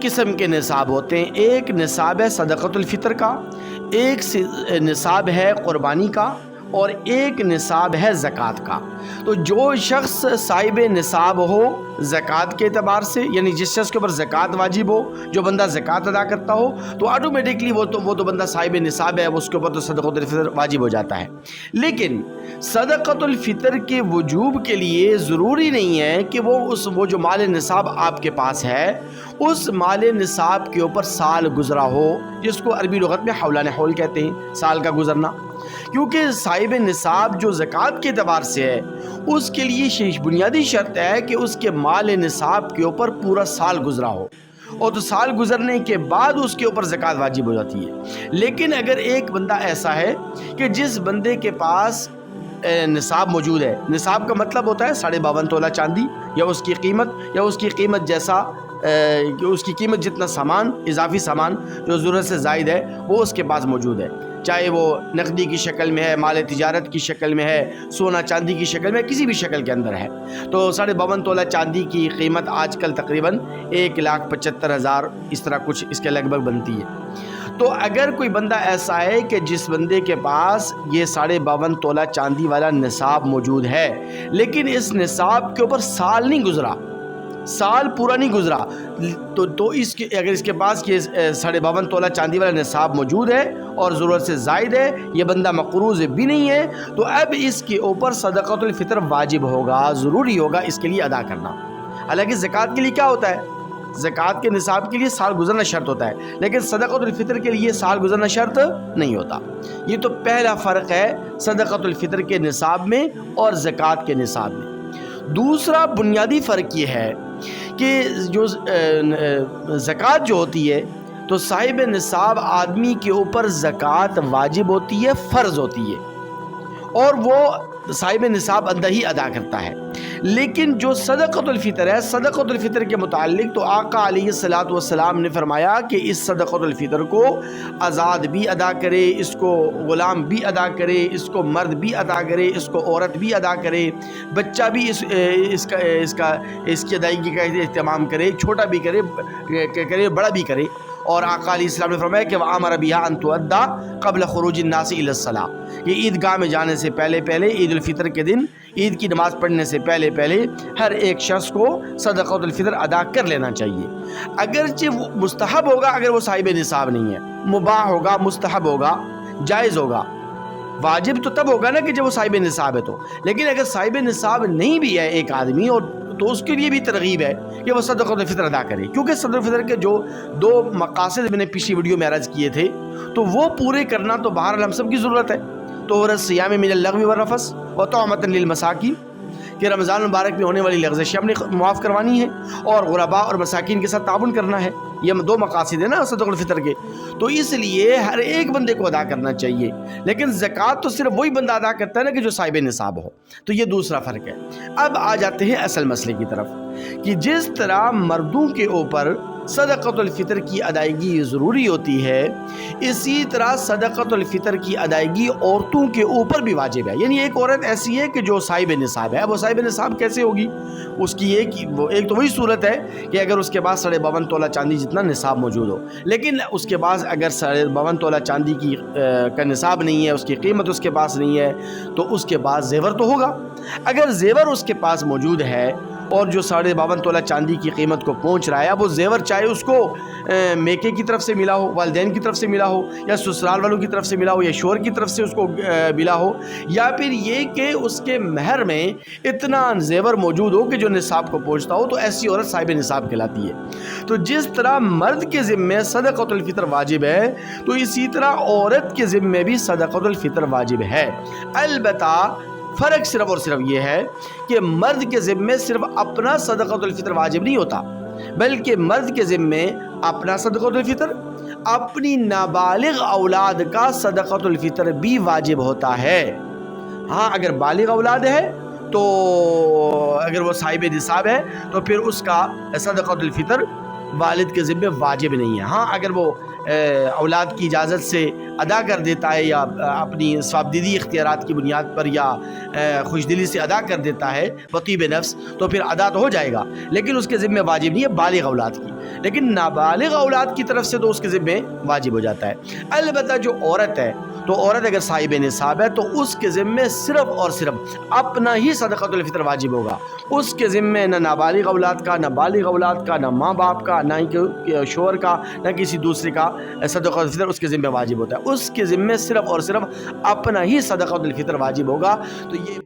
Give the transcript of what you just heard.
قسم کے نصاب ہوتے ہیں، ایک نصاب ہے صدقۃ الفطر کا، ایک نصاب ہے قربانی کا، اور ایک نصاب ہے زکوٰۃ کا۔ تو جو شخص صاحب نصاب ہو زکوٰۃ کے اعتبار سے، یعنی جس شخص کے اوپر زکوٰۃ واجب ہو، جو بندہ زکوٰۃ ادا کرتا ہو، تو آٹومیٹکلی وہ تو بندہ صاحب نصاب ہے، اس کے اوپر تو صدقۃ الفطر واجب ہو جاتا ہے۔ لیکن صدقۃ الفطر کے وجوب کے لیے ضروری نہیں ہے کہ وہ جو مال نصاب آپ کے پاس ہے، اس مال نصاب کے اوپر سال گزرا ہو، جس کو عربی لغت میں حولان حول کہتے ہیں، سال کا گزرنا۔ کیونکہ صاحب نصاب جو زکوٰۃ کے اعتبار سے ہے، اس کے لیے بنیادی شرط ہے کہ اس کے مال نصاب کے اوپر پورا سال گزرا ہو، اور تو سال گزرنے کے بعد اس کے اوپر زکوٰۃ واجب ہو جاتی ہے۔ لیکن اگر ایک بندہ ایسا ہے کہ جس بندے کے پاس نصاب موجود ہے، نصاب کا مطلب ہوتا ہے 52.5 تولہ چاندی، یا اس کی قیمت جیسا کہ اس کی قیمت جتنا سامان، اضافی سامان جو ضرورت سے زائد ہے، وہ اس کے پاس موجود ہے، چاہے وہ نقدی کی شکل میں ہے، مال تجارت کی شکل میں ہے، سونا چاندی کی شکل میں، کسی بھی شکل کے اندر ہے۔ تو 52.5 تولہ چاندی کی قیمت آج کل تقریباً 1,75,000 اس طرح کچھ اس کے لگ بھگ بنتی ہے۔ تو اگر کوئی بندہ ایسا ہے کہ جس بندے کے پاس یہ 52.5 تولہ چاندی والا نصاب موجود ہے، لیکن اس نصاب کے اوپر سال نہیں گزرا، سال پورا نہیں گزرا، تو اگر اس کے پاس یہ 52.5 تولہ چاندی والا نصاب موجود ہے اور ضرورت سے زائد ہے، یہ بندہ مقروض بھی نہیں ہے، تو اب اس کے اوپر صدقۃ الفطر واجب ہوگا، ضروری ہوگا اس کے لیے ادا کرنا۔ حالانکہ زکوٰۃ کے لیے کیا ہوتا ہے؟ زکوٰۃ کے نصاب کے لیے سال گزرنا شرط ہوتا ہے، لیکن صدقۃ الفطر کے لیے سال گزرنا شرط نہیں ہوتا۔ یہ تو پہلا فرق ہے صدقۃ الفطر کے نصاب میں اور زکوٰۃ کے نصاب میں۔ دوسرا بنیادی فرق یہ ہے کہ جو زکوٰۃ جو ہوتی ہے، تو صاحب نصاب آدمی کے اوپر زکوٰۃ واجب ہوتی ہے، فرض ہوتی ہے، اور وہ صاحب نصاب اندر ہی ادا کرتا ہے۔ لیکن جو صدقۃ الفطر ہے، صدقۃ الفطر کے متعلق تو آقا علیہ الصلوۃ والسلام نے فرمایا کہ اس صدقۃ الفطر کو آزاد بھی ادا کرے، اس کو غلام بھی ادا کرے، اس کو مرد بھی ادا کرے، اس کو عورت بھی ادا کرے، بچہ بھی اس کی ادائیگی کا اہتمام کرے، چھوٹا بھی کرے بڑا بھی کرے۔ اور آقا علیہ السلام نے فرمایا کہ وَأَمَرَ بِهَا أَن تُؤَدَّى قَبْلَ خُرُوجِ النَّاسِ إِلَى الصَّلَاةِ، کہ عیدگاہ میں جانے سے پہلے عید الفطر کے دن، عید کی نماز پڑھنے سے پہلے ہر ایک شخص کو صدقۃ الفطر ادا کر لینا چاہیے۔ اگرچہ وہ مستحب ہوگا اگر وہ صاحب نصاب نہیں ہے، مباح ہوگا، مستحب ہوگا، جائز ہوگا، واجب تو تب ہوگا نا کہ جب وہ صاحب نصاب ہے تو۔ لیکن اگر صاحب نصاب نہیں بھی ہے ایک آدمی، اور تو اس کے لیے بھی ترغیب ہے کہ وہ صدقۃ الفطر ادا کرے، کیونکہ صدقۃ الفطر کے جو 2 مقاصد میں نے پچھلی ویڈیو میں عرض کیے تھے، تو وہ پورے کرنا تو بہرحال ہم سب کی ضرورت ہے۔ تو الصیام من اللغو والرفث وطعمۃ للمساکین، کہ رمضان مبارک میں ہونے والی لغزشیں ہم نے معاف کروانی ہے، اور غرباء اور مساکین کے ساتھ تعاون کرنا ہے۔ یہ 2 مقاصد ہیں نا صدقۃ الفطر کے، تو اس لیے ہر ایک بندے کو ادا کرنا چاہیے۔ لیکن زکوٰۃ تو صرف وہی بندہ ادا کرتا ہے نا کہ جو صاحب نصاب ہو۔ تو یہ دوسرا فرق ہے۔ اب آ جاتے ہیں اصل مسئلے کی طرف، کہ جس طرح مردوں کے اوپر صدقۃ الفطر کی ادائیگی ضروری ہوتی ہے، اسی طرح صدقۃ الفطر کی ادائیگی عورتوں کے اوپر بھی واجب ہے۔ یعنی ایک عورت ایسی ہے کہ جو صاحب نصاب ہے، وہ صاحب نصاب کیسے ہوگی؟ اس کی ایک تو وہی صورت ہے کہ اگر اس کے پاس 52.5 تولہ چاندی جتنا نصاب موجود ہو، لیکن اس کے پاس اگر 52.5 تولہ چاندی کا نصاب نہیں ہے، اس کی قیمت اس کے پاس نہیں ہے، تو اس کے پاس زیور تو ہوگا۔ اگر زیور اس کے پاس موجود ہے اور جو 52.5 تولہ چاندی کی قیمت کو پہنچ رہا ہے، اب وہ زیور چاہے اس کو میکے کی طرف سے ملا ہو، والدین کی طرف سے ملا ہو، یا سسرال والوں کی طرف سے ملا ہو، یا شوہر کی طرف سے اس کو ملا ہو، یا پھر یہ کہ اس کے مہر میں اتنا زیور موجود ہو کہ جو نصاب کو پہنچتا ہو، تو ایسی عورت صاحب نصاب کہلاتی ہے۔ تو جس طرح مرد کے ذمے صدقۃ الفطر واجب ہے، تو اسی طرح عورت کے ذمے بھی صدقۃ الفطر واجب ہے۔ البتہ فرق صرف اور صرف یہ ہے کہ مرد کے ذمے صرف اپنا صدقۃ الفطر واجب نہیں ہوتا، بلکہ مرد کے ذمے اپنا صدقۃ الفطر، اپنی نابالغ اولاد کا صدقۃ الفطر بھی واجب ہوتا ہے۔ ہاں، اگر بالغ اولاد ہے تو اگر وہ صاحب نصاب ہے تو پھر اس کا صدقۃ الفطر والد کے ذمے واجب نہیں ہے۔ ہاں، اگر وہ اولاد کی اجازت سے ادا کر دیتا ہے یا اپنی ثوابدیدی اختیارات کی بنیاد پر یا خوش دلی سے ادا کر دیتا ہے بطیب نفس تو پھر ادا تو ہو جائے گا، لیکن اس کے ذمہ واجب نہیں ہے بالغ اولاد کی، لیکن نابالغ اولاد کی طرف سے تو اس کے ذمہ واجب ہو جاتا ہے۔ البتہ جو عورت ہے تو عورت اگر صاحب نصاب ہے تو اس کے ذمہ صرف اور صرف اپنا ہی صدقۃ الفطر واجب ہوگا، اس کے ذمہ نہ نابالغ اولاد کا، نہ بالغ اولاد کا، نہ ماں باپ کا، نہ ہی شوہر کا، نہ کسی دوسرے کا صدقۃ الفطر اس کے ذمہ واجب ہوتا ہے، اس کے ذمہ صرف اور صرف اپنا ہی صدقۃ الفطر واجب ہوگا۔ تو یہ